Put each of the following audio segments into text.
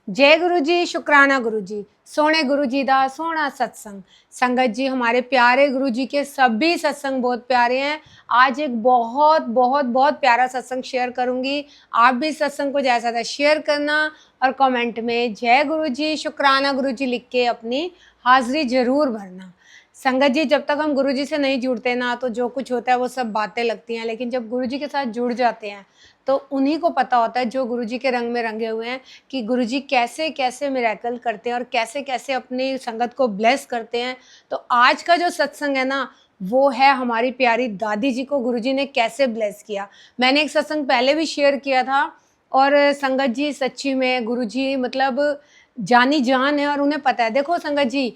जय गुरु जी, शुक्राना गुरु जी, सोने गुरु जी दा सोना सत्संग। संगत जी, हमारे प्यारे गुरु जी के सभी सत्संग बहुत प्यारे हैं। आज एक बहुत बहुत बहुत प्यारा सत्संग शेयर करूंगी। आप भी सत्संग को जैसा था शेयर करना और कमेंट में जय गुरु जी, शुक्राना गुरु जी लिख के अपनी हाजिरी जरूर भरना। संगत जी, जब तक हम गुरु जी से नहीं जुड़ते ना, तो जो कुछ होता है वो सब बातें लगती हैं, लेकिन जब गुरु जी के साथ जुड़ जाते हैं तो उन्हीं को पता होता है, जो गुरु जी के रंग में रंगे हुए हैं, कि गुरु जी कैसे कैसे मिरेकल करते हैं और कैसे कैसे अपनी संगत को ब्लेस करते हैं। तो आज का जो सत्संग है ना, वो है हमारी प्यारी दादी जी को गुरु जी ने कैसे ब्लेस किया। मैंने एक सत्संग पहले भी शेयर किया था, और संगत जी सच्ची में गुरु जी मतलब जानी जान है, और उन्हें पता है। देखो संगत जी,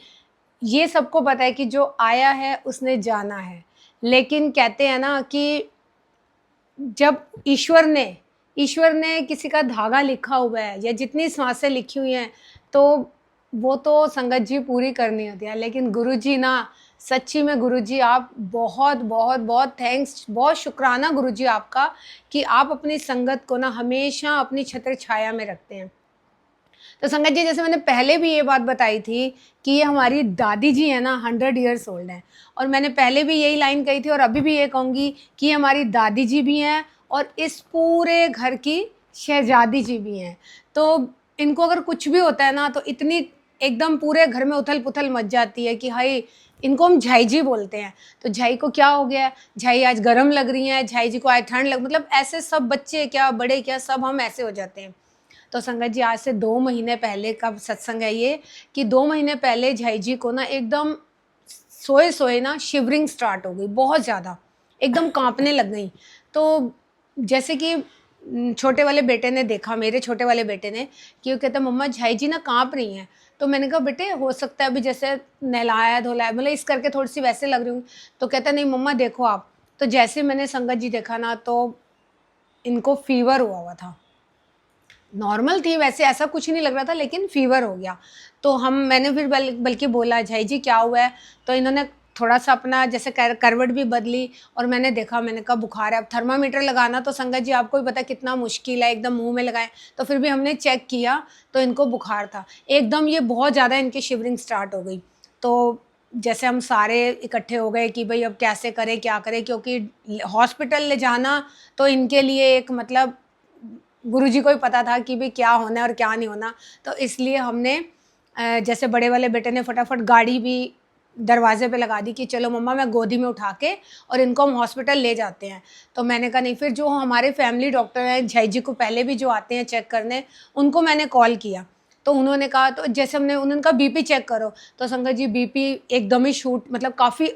ये सबको पता है कि जो आया है उसने जाना है, लेकिन कहते हैं ना कि जब ईश्वर ने किसी का धागा लिखा हुआ है, या जितनी सांसें लिखी हुई हैं, तो वो तो संगत जी पूरी करनी होती है। लेकिन गुरु जी ना, सच्ची में गुरु जी, आप बहुत बहुत बहुत थैंक्स, बहुत शुक्राना गुरु जी आपका, कि आप अपनी संगत को ना हमेशा अपनी छत्र छाया में रखते हैं। तो संगत जी, जैसे मैंने पहले भी ये बात बताई थी कि ये हमारी दादी जी है ना, 100 ईयर्स ओल्ड हैं। और मैंने पहले भी यही लाइन कही थी, और अभी भी ये कहूँगी कि हमारी दादी जी भी हैं और इस पूरे घर की शहजादी जी भी हैं। तो इनको अगर कुछ भी होता है ना, तो इतनी एकदम पूरे घर में उथल पुथल मच जाती है कि हाय, इनको हम झाई जी बोलते हैं। तो झाई को क्या हो गया, झाई आज गर्म लग रही हैं, झाई जी को आज ठंड लग, मतलब ऐसे सब बच्चे क्या बड़े क्या सब हम ऐसे हो जाते हैं। तो संगत जी, आज से 2 महीने पहले का सत्संग है ये, कि 2 महीने पहले झाई जी को ना एकदम सोए सोए ना शिवरिंग स्टार्ट हो गई, बहुत ज़्यादा एकदम कांपने लग गई। तो जैसे कि छोटे वाले बेटे ने देखा, मेरे छोटे वाले बेटे ने, कि वो कहता मम्मा झाई जी ना कांप रही हैं। तो मैंने कहा बेटे, हो सकता है अभी जैसे नहलाया धोलाया, मतलब इस करके थोड़ी सी वैसे लग रही हूँ। तो कहता नहीं मम्मा देखो आप। तो जैसे मैंने संगत जी देखा ना, तो इनको फीवर हुआ हुआ था। नॉर्मल थी वैसे, ऐसा कुछ नहीं लग रहा था, लेकिन फीवर हो गया। तो मैंने फिर बल्कि बोला झाई जी क्या हुआ है। तो इन्होंने थोड़ा सा अपना जैसे करवट भी बदली, और मैंने देखा, मैंने कहा बुखार है। अब थर्मामीटर लगाना तो संगत जी आपको भी पता कितना मुश्किल है, एकदम मुंह में लगाएं। तो फिर भी हमने चेक किया, तो इनको बुखार था एकदम, ये बहुत ज़्यादा इनकी शिवरिंग स्टार्ट हो गई। तो जैसे हम सारे इकट्ठे हो गए कि भाई अब कैसे करें क्या करें, क्योंकि हॉस्पिटल ले जाना तो इनके लिए एक मतलब गुरुजी को भी पता था कि भाई क्या होना है और क्या नहीं होना। तो इसलिए हमने जैसे बड़े वाले बेटे ने फटाफट गाड़ी भी दरवाजे पे लगा दी कि चलो मम्मा, मैं गोदी में उठा के और इनको हम हॉस्पिटल ले जाते हैं। तो मैंने कहा नहीं, फिर जो हमारे फैमिली डॉक्टर हैं झाई जी को पहले भी जो आते हैं चेक करने, उनको मैंने कॉल किया। तो उन्होंने कहा, तो जैसे उन्होंने कहा बीपी चेक करो। तो संगत जी बीपी एकदम ही शूट, मतलब काफ़ी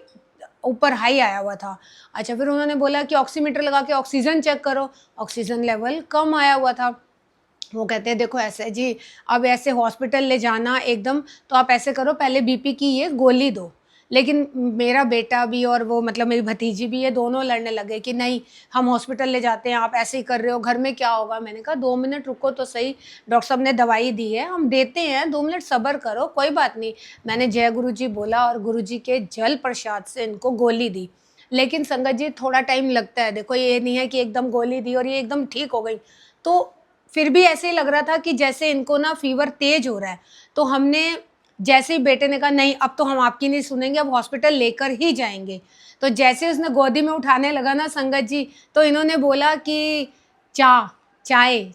ऊपर हाई आया हुआ था। अच्छा, फिर उन्होंने बोला कि ऑक्सीमीटर लगा के ऑक्सीजन चेक करो। ऑक्सीजन लेवल कम आया हुआ था। वो कहते हैं देखो ऐसे जी, अब ऐसे हॉस्पिटल ले जाना एकदम, तो आप ऐसे करो, पहले बीपी की ये गोली दो। लेकिन मेरा बेटा भी और वो मतलब मेरी भतीजी भी, ये दोनों लड़ने लगे कि नहीं, हम हॉस्पिटल ले जाते हैं, आप ऐसे ही कर रहे हो, घर में क्या होगा। मैंने कहा 2 मिनट रुको तो सही, डॉक्टर साहब ने दवाई दी है, हम देते हैं, 2 मिनट सब्र करो, कोई बात नहीं। मैंने जय गुरु जी बोला, और गुरु जी के जल प्रसाद से इनको गोली दी। लेकिन संगत जी, थोड़ा टाइम लगता है, देखो ये नहीं है कि एकदम गोली दी और ये एकदम ठीक हो गई। तो फिर भी ऐसे ही लग रहा था कि जैसे इनको ना फीवर तेज हो रहा है। तो हमने, जैसे ही बेटे ने कहा नहीं अब तो हम आपकी नहीं सुनेंगे, अब हॉस्पिटल लेकर ही जाएंगे। तो जैसे उसने गोदी में उठाने लगा ना संगत जी, तो इन्होंने बोला कि चाय।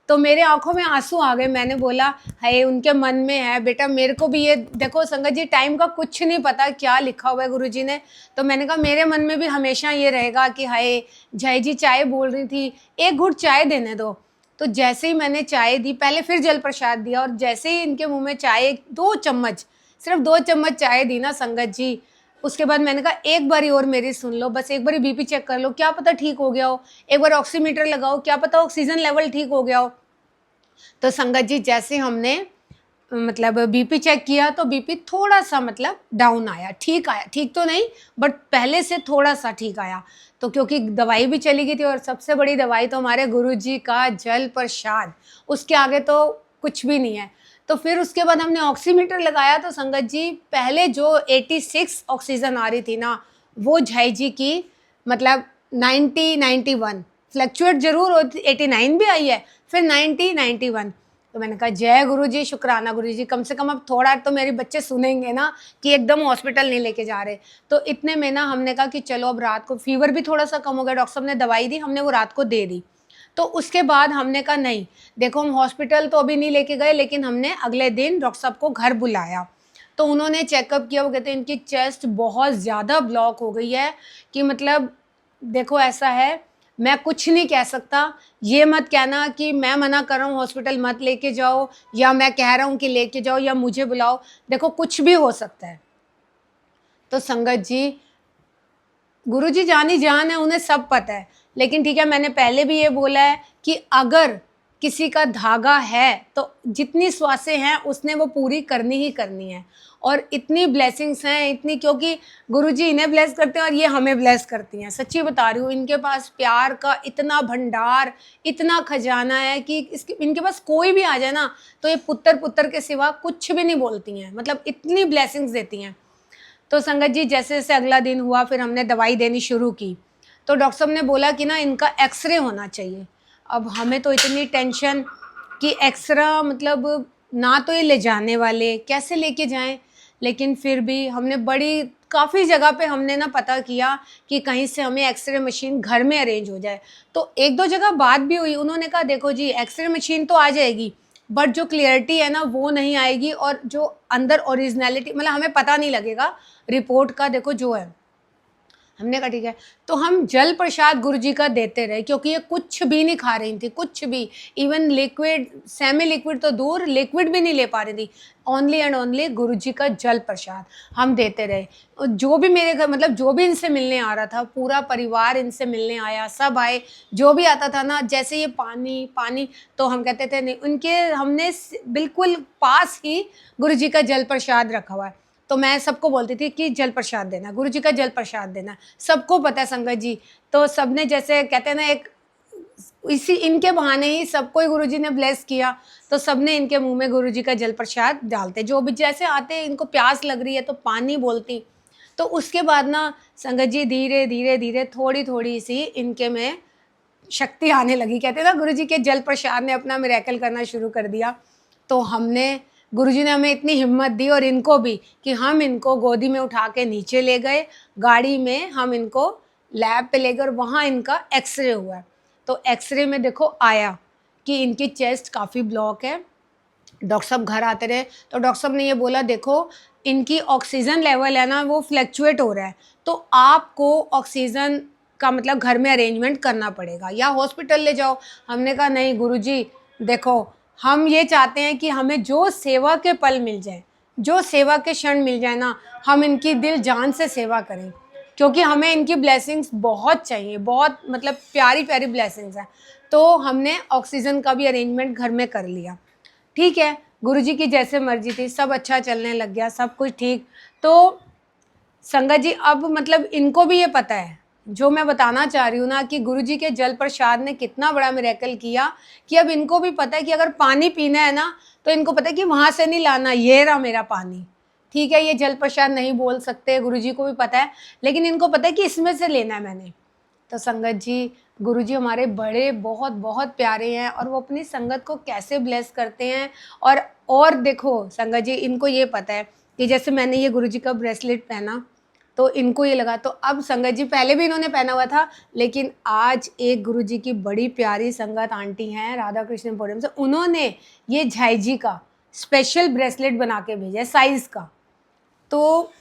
तो मेरे आंखों में आंसू आ गए। मैंने बोला हाय, उनके मन में है बेटा, मेरे को भी ये देखो संगत जी, टाइम का कुछ नहीं पता क्या लिखा हुआ है गुरु जी ने। तो मैंने कहा मेरे मन में भी हमेशा ये रहेगा कि हाय, जय जी चाय बोल रही थी, एक घुट चाय देने दो। तो जैसे ही मैंने चाय दी, पहले फिर जल प्रसाद दिया, और जैसे ही इनके मुंह में चाय 2 चम्मच, सिर्फ 2 चम्मच चाय दी ना संगत जी, उसके बाद मैंने कहा एक बारी और मेरी सुन लो, बस एक बारी बीपी चेक कर लो, क्या पता ठीक हो गया हो। एक बार ऑक्सीमीटर लगाओ, क्या पता ऑक्सीजन लेवल ठीक हो गया हो। तो संगत जी, जैसे हमने मतलब बीपी चेक किया, तो बीपी थोड़ा सा मतलब डाउन आया, ठीक आया, ठीक तो नहीं बट पहले से थोड़ा सा ठीक आया। तो क्योंकि दवाई भी चली गई थी, और सबसे बड़ी दवाई तो हमारे गुरुजी का जल प्रसाद, उसके आगे तो कुछ भी नहीं है। तो फिर उसके बाद हमने ऑक्सीमीटर लगाया, तो संगत जी पहले जो 86 ऑक्सीजन आ रही थी ना, वो झाई जी की मतलब 90 91, फ्लक्चुएट जरूर होती, 89 भी आई है, फिर 90 91। तो मैंने कहा जय गुरु जी, शुक्राना गुरु जी, कम से कम अब थोड़ा तो मेरे बच्चे सुनेंगे ना कि एकदम हॉस्पिटल नहीं लेके जा रहे। तो इतने में ना हमने कहा कि चलो अब रात को फीवर भी थोड़ा सा कम हो गया, डॉक्टर साहब ने दवाई दी, हमने वो रात को दे दी। तो उसके बाद हमने कहा नहीं देखो, हम हॉस्पिटल तो अभी नहीं लेके गए, लेकिन हमने अगले दिन डॉक्टर साहब को घर बुलाया। तो उन्होंने चेकअप किया, वो कहते हैं इनकी चेस्ट बहुत ज़्यादा ब्लॉक हो गई है कि मतलब देखो ऐसा है, मैं कुछ नहीं कह सकता, ये मत कहना कि मैं मना कर रहा हूँ हॉस्पिटल मत लेके जाओ, या मैं कह रहा हूँ कि लेके जाओ या मुझे बुलाओ, देखो कुछ भी हो सकता है। तो संगत जी, गुरुजी जानी जान है, उन्हें सब पता है, लेकिन ठीक है, मैंने पहले भी ये बोला है कि अगर किसी का धागा है तो जितनी श्वासें हैं उसने वो पूरी करनी ही करनी है। और इतनी ब्लेसिंग्स हैं, इतनी, क्योंकि गुरुजी इन्हें ब्लेस करते हैं और ये हमें ब्लेस करती हैं। सच्ची बता रही हूँ, इनके पास प्यार का इतना भंडार, इतना खजाना है कि इनके पास कोई भी आ जाए ना तो ये पुत्र पुत्र के सिवा कुछ भी नहीं बोलती हैं, मतलब इतनी ब्लेसिंग्स देती हैं। तो संगत जी, जैसे जैसे अगला दिन हुआ फिर हमने दवाई देनी शुरू की। तो डॉक्टर साहब ने बोला कि ना इनका एक्सरे होना चाहिए। अब हमें तो इतनी टेंशन कि एक्सरा मतलब ना तो ये ले जाने वाले, कैसे लेके जाएं, लेकिन फिर भी हमने बड़ी काफ़ी जगह पे हमने ना पता किया कि कहीं से हमें एक्सरे मशीन घर में अरेंज हो जाए। तो एक दो जगह बात भी हुई, उन्होंने कहा देखो जी एक्सरे मशीन तो आ जाएगी, बट जो क्लियरिटी है ना वो नहीं आएगी, और जो अंदर ओरिजिनलिटी मतलब हमें पता नहीं लगेगा रिपोर्ट का, देखो जो है। हमने कहा ठीक है। तो हम जल प्रसाद गुरुजी का देते रहे, क्योंकि ये कुछ भी नहीं खा रही थी, कुछ भी, इवन लिक्विड, सेमी लिक्विड तो दूर, लिक्विड भी नहीं ले पा रही थी। ओनली एंड ओनली गुरुजी का जल प्रसाद हम देते रहे। और जो भी मेरे घर मतलब जो भी इनसे मिलने आ रहा था, पूरा परिवार इनसे मिलने आया, सब आए, जो भी आता था ना, जैसे ये पानी पानी, तो हम कहते थे नहीं, उनके हमने बिल्कुल पास ही गुरुजी का जल प्रसाद रखा हुआ है। तो मैं सबको बोलती थी कि जल प्रसाद देना, गुरुजी का जल प्रसाद देना, सबको पता है संगत जी। तो सबने, जैसे कहते हैं ना, एक इसी इनके बहाने ही सबको ही गुरुजी ने ब्लेस किया, तो सबने इनके मुंह में गुरुजी का जल प्रसाद डालते, जो भी जैसे आते, इनको प्यास लग रही है तो पानी बोलती। तो उसके बाद ना संगत जी धीरे धीरे धीरे थोड़ी थोड़ी सी इनके में शक्ति आने लगी। कहते हैं ना, गुरुजी के जल प्रसाद ने अपना मिरेकल करना शुरू कर दिया। तो हमने, गुरुजी ने हमें इतनी हिम्मत दी और इनको भी, कि हम इनको गोदी में उठा के नीचे ले गए, गाड़ी में हम इनको लैब पे ले गए और वहाँ इनका एक्सरे हुआ। तो एक्सरे में देखो आया कि इनकी चेस्ट काफ़ी ब्लॉक है। डॉक्टर साहब घर आते रहे, तो डॉक्टर साहब ने ये बोला देखो इनकी ऑक्सीजन लेवल है ना वो फ्लैक्चुएट हो रहा है, तो आपको ऑक्सीजन का मतलब घर में अरेंजमेंट करना पड़ेगा या हॉस्पिटल ले जाओ। हमने कहा नहीं गुरुजी, देखो हम ये चाहते हैं कि हमें जो सेवा के पल मिल जाए, जो सेवा के क्षण मिल जाए ना, हम इनकी दिल जान से सेवा करें, क्योंकि हमें इनकी ब्लेसिंग्स बहुत चाहिए, बहुत मतलब प्यारी प्यारी ब्लेसिंग्स हैं। तो हमने ऑक्सीजन का भी अरेंजमेंट घर में कर लिया। ठीक है, गुरुजी की जैसे मर्जी थी, सब अच्छा चलने लग गया, सब कुछ ठीक। तो संगत जी, अब मतलब इनको भी ये पता है जो मैं बताना चाह रही हूँ ना, कि गुरुजी के जल प्रसाद ने कितना बड़ा मिरेकल किया, कि अब इनको भी पता है कि अगर पानी पीना है ना, तो इनको पता है कि वहाँ से नहीं लाना, ये रहा मेरा पानी। ठीक है, ये जल प्रसाद नहीं बोल सकते, गुरुजी को भी पता है, लेकिन इनको पता है कि इसमें से लेना है मैंने। तो संगत जी, गुरुजी हमारे बड़े बहुत बहुत प्यारे हैं, और वो अपनी संगत को कैसे ब्लेस करते हैं। और देखो संगत जी, इनको ये पता है कि जैसे मैंने ये गुरुजी का ब्रेसलेट पहना, तो इनको ये लगा, तो अब संगत जी पहले भी इन्होंने पहना हुआ था, लेकिन आज एक गुरुजी की बड़ी प्यारी संगत आंटी हैं राधा कृष्ण एम्पोरियम से, उन्होंने ये झाई जी का स्पेशल ब्रेसलेट बना के भेजा है साइज का। तो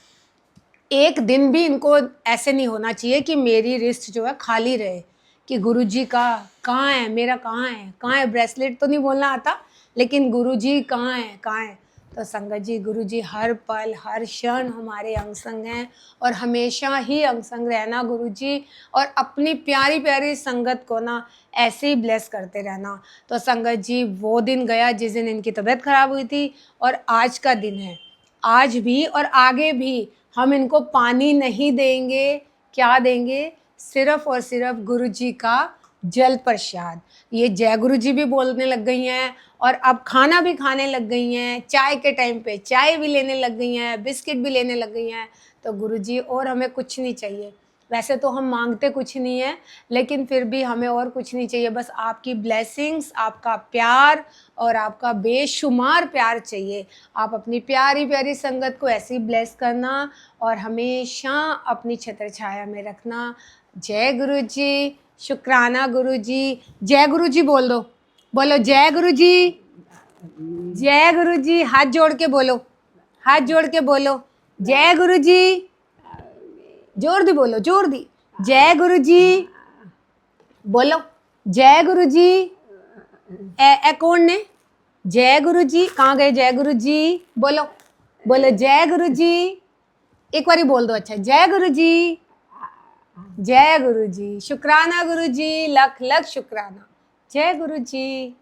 एक दिन भी इनको ऐसे नहीं होना चाहिए कि मेरी रिस्ट जो है खाली रहे, कि गुरुजी का कहाँ है, मेरा कहाँ है, कहाँ है ब्रेसलेट, तो नहीं बोलना आता, लेकिन गुरुजी कहाँ है, कहाँ है। तो संगत जी, गुरुजी हर पल हर क्षण हमारे अंग संग हैं, और हमेशा ही अंग संग रहना गुरुजी, और अपनी प्यारी प्यारी संगत को ना ऐसे ही ब्लेस करते रहना। तो संगत जी, वो दिन गया जिस दिन इनकी तबीयत खराब हुई थी, और आज का दिन है। आज भी और आगे भी हम इनको पानी नहीं देंगे, क्या देंगे, सिर्फ और सिर्फ गुरुजी का जल प्रसाद। ये जय गुरुजी भी बोलने लग गई हैं, और अब खाना भी खाने लग गई हैं, चाय के टाइम पे चाय भी लेने लग गई हैं, बिस्किट भी लेने लग गई हैं। तो गुरुजी, और हमें कुछ नहीं चाहिए, वैसे तो हम मांगते कुछ नहीं है, लेकिन फिर भी हमें और कुछ नहीं चाहिए, बस आपकी ब्लेसिंग्स, आपका प्यार और आपका बेशुमार प्यार चाहिए। आप अपनी प्यारी प्यारी संगत को ऐसे ही ब्लेस करना और हमेशा अपनी छत्र छाया में रखना। जय गुरु जी, शुक्राना गुरु जी। जय गुरु जी बोल दो, बोलो जय गुरु जी, जय गुरु जी। हाथ जोड़ के बोलो, हाथ जोड़ के बोलो जय गुरु जी। जोर दी बोलो, जोर दी। जय गुरु जी बोलो, जय गुरु जी। ए कौन ने? जय गुरु जी कहाँ गए? जय गुरु जी बोलो, बोलो जय गुरु जी। एक बारी बोल दो। अच्छा, जय गुरु जी, जय गुरु जी। शुक्राना गुरु जी, लख लख शुक्राना। जय गुरु जी।